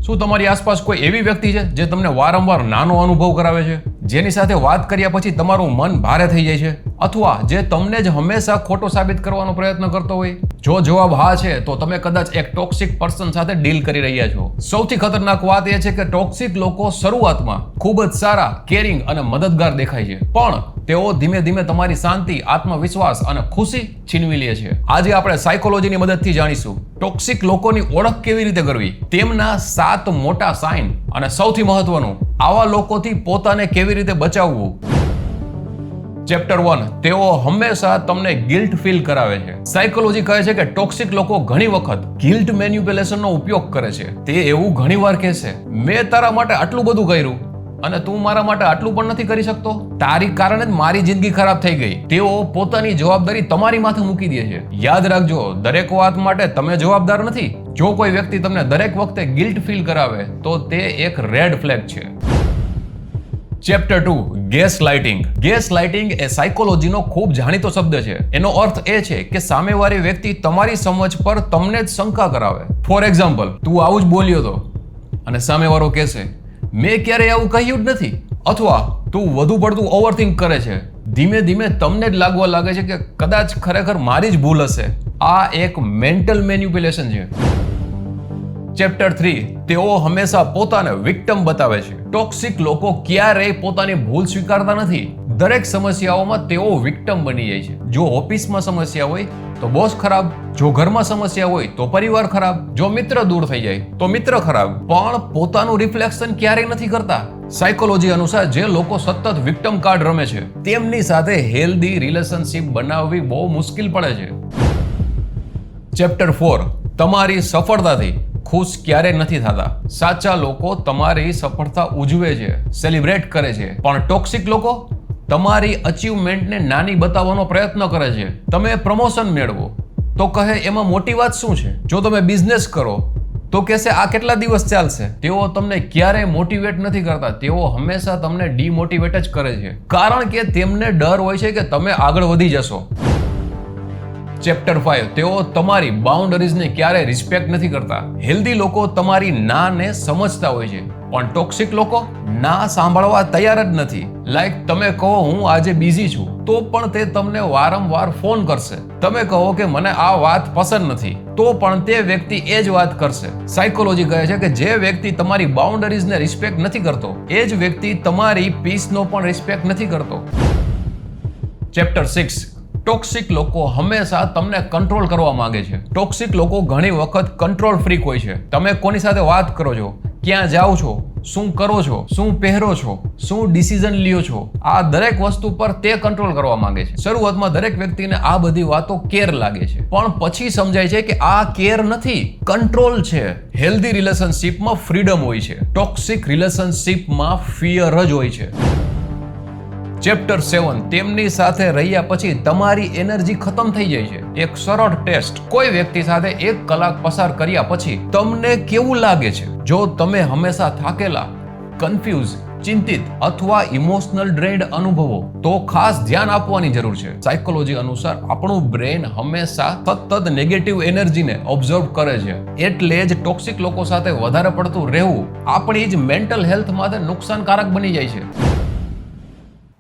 શું તમારી આસપાસ કોઈ એવી વ્યક્તિ છે જે તમને વારંવાર નાનો અનુભવ કરાવે છે, જેની સાથે વાત કર્યા પછી તમારું મન ભારે થઈ જાય છે, અથવા જે તમને જ હંમેશા ખોટો સાબિત કરવાનો પ્રયત્ન કરતો હોય? જો જવાબ હા છે તો તમે કદાચ એક ટોક્સિક પર્સન સાથે ડીલ કરી રહ્યા છો. સૌથી ખતરનાક વાત એ છે કે ટોક્સિક લોકો શરૂઆતમાં ખૂબ જ સારા, કેરિંગ અને મદદગાર દેખાય છે, પણ તેઓ ધીમે ધીમે તમારી શાંતિ, આત્મવિશ્વાસ અને ખુશી છીનવી લે છે. આજે આપણે સાયકોલોજીની મદદથી જાણીશું ટોક્સિક લોકોની ઓળખ કેવી રીતે કરવી, તેમના 7 મોટા સાઇન, અને સૌથી મહત્વનું, આવા લોકોથી પોતાને કેવી રીતે બચાવવું. ચેપ્ટર 1, તેઓ હંમેશા તમને ગિલ્ટ ફીલ કરાવે છે. સાયકોલોજી કહે છે કે ટોક્સિક લોકો ઘણી વખત ગિલ્ટ મેન્યુપ્યુલેશનનો ઉપયોગ કરે છે. તે એવું ઘણીવાર કહેશે, મેં તારા માટે આટલું બધું કર્યું અને તું મારા માટે આટલું પણ નથી કરી શકતો, તારી કારણે જ મારી જિંદગી ખરાબ થઈ ગઈ. તેઓ પોતાની જવાબદારી તમારી માથે મૂકી દે છે. યાદ રાખજો, દરેક વાત માટે તમે જવાબદાર નથી. જો કોઈ વ્યક્તિ તમને દરેક વખતે ગિલ્ટ ફીલ કરાવે તો તે એક રેડ ફ્લેગ છે. Chapter 2, gaslighting. Gaslighting એ સાયકોલોજીનો ખૂબ જાણીતો શબ્દ છે. એનો અર્થ એ છે કે સામેવાળી વ્યક્તિ તમારી સમજ પર તમને જ શંકા કરાવે. ફોર એક્ઝામ્પલ, તું આવું જ બોલ્યો હતો અને સામેવાળો કહેશે, મેં ક્યારેય આવું કહ્યું જ નથી, અથવા તું વધુ પડતું ઓવરથિંક કરે છે. ધીમે ધીમે તમને જ લાગવા લાગે છે કે કદાચ ખરેખર મારી જ ભૂલ હશે. આ એક મેન્ટલ મેન્યુપ્યુલેશન છે. ચેપ્ટર 3, તેઓ હંમેશા પોતાને વિક્ટિમ બતાવે છે. ટોક્સિક લોકો ક્યારેય પોતાની ભૂલ સ્વીકારતા નથી. દરેક સમસ્યાઓમાં તેઓ વિક્ટિમ બની જાય છે. જો ઓફિસમાં સમસ્યા હોય તો બોસ ખરાબ, જો ઘરમાં સમસ્યા હોય તો પરિવાર ખરાબ, જો મિત્ર દૂર થઈ જાય તો મિત્ર ખરાબ, પણ પોતાનું રિફ્લેક્શન ક્યારેય નથી કરતા. સાયકોલોજી અનુસાર જે લોકો સતત વિક્ટિમ કાર્ડ રમે છે, તેમની સાથે હેલ્ધી રિલેશનશિપ બનાવવી બહુ મુશ્કેલ પડે છે. ચેપ્ટર 4, તમારી સફળતાથી ખુશ ક્યારેય નથી થતા. સાચા લોકો તમારી સફળતા ઉજવે છે, સેલિબ્રેટ કરે છે, પણ ટોક્સિક લોકો તમારી અચીવમેન્ટને નાની બતાવવાનો પ્રયત્ન કરે છે. તમે પ્રમોશન મેળવો તો કહે એમાં મોટી વાત શું છે. જો તમે બિઝનેસ કરો તો કહેશે આ કેટલા દિવસ ચાલશે. તેઓ તમને ક્યારેય મોટિવેટ નથી કરતા. તેઓ હંમેશા તમને ડીમોટિવેટ જ કરે છે, કારણ કે તેમને ડર હોય છે કે તમે આગળ વધી જશો. ચેપ્ટર 5, તેઓ તમારી બાઉન્ડરીઝને ક્યારેય રિસ્પેક્ટ નથી કરતા. હેલ્ધી લોકો તમારી ના ને સમજતા હોય છે, પણ ટોક્સિક લોકો ના સાંભળવા તૈયાર જ નથી. લાઈક તમે કહો હું આજે બિઝી છું, તો પણ તે તમને વારંવાર ફોન કરશે. તમે કહો કે મને આ વાત પસંદ નથી, તો પણ તે વ્યક્તિ એ જ વાત કરશે. સાયકોલોજી કહે છે કે જે વ્યક્તિ તમારી બાઉન્ડરીઝને રિસ્પેક્ટ નથી કરતો, એ જ વ્યક્તિ તમારી પીસનો પણ રિસ્પેક્ટ નથી કરતો. ચેપ્ટર 6, ટોક્સિક લોકો હંમેશા તમને કંટ્રોલ કરવા માંગે છે. ટોક્સિક લોકો ઘણી વખત કંટ્રોલ ફ્રીક હોય છે. તમે કોની સાથે વાત કરો છો, ક્યાં જાઓ છો, શું કરો છો, શું પહેરો છો, શું ડિસિઝન લ્યો છો, આ દરેક વસ્તુ પર તે કંટ્રોલ કરવા માંગે છે. શરૂઆતમાં દરેક વ્યક્તિને આ બધી વાતો કેર લાગે છે, પણ પછી સમજાય છે કે આ કેર નથી, કંટ્રોલ છે. હેલ્ધી રિલેશનશિપમાં ફ્રીડમ હોય છે, ટોક્સિક રિલેશનશિપમાં ફિયર જ હોય છે. ચેપ્ટર 7, તેમની સાથે રહ્યા પછી તમારી એનર્જી ખતમ થઈ જાય છે. એક સરળ ટેસ્ટ, કોઈ વ્યક્તિ સાથે 1 કલાક પસાર કર્યા પછી તમને કેવું લાગે છે? જો તમે હંમેશા થાકેલા, કન્ફ્યુઝ, ચિંતિત અથવા ઇમોશનલ ડ્રેન્ડ અનુભવો તો ખાસ ધ્યાન આપવાની જરૂર છે. સાયકોલોજી અનુસાર આપણું બ્રેન હંમેશા સતત નેગેટિવ એનર્જીને ઓબ્ઝર્વ કરે છે, એટલે જ ટોક્સિક લોકો સાથે વધારે પડતું રહેવું આપણી જ મેન્ટલ હેલ્થ માટે નુકસાનકારક બની જાય છે.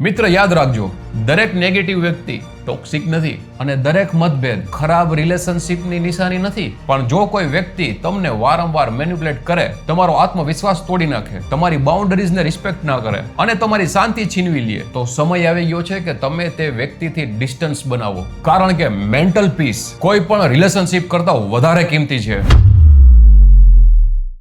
મિત્ર, યાદ રાખજો, દરેક નેગેટિવ વ્યક્તિ ટોક્સિક નથી, અને દરેક મતભેદ ખરાબ રિલેશનશિપની નિશાની નથી. પણ જો કોઈ વ્યક્તિ તમને વારંવાર મેન્યુપ્યુલેટ કરે, તમારો આત્મવિશ્વાસ તોડી નાખે, તમારી બાઉન્ડરીઝને રિસ્પેક્ટ ના કરે અને તમારી શાંતિ છીનવી લે, તો સમય આવી ગયો છે કે તમે તે વ્યક્તિથી ડિસ્ટન્સ બનાવો, કારણ કે મેન્ટલ પીસ કોઈ પણ રિલેશનશિપ કરતા વધારે કિંમતી છે.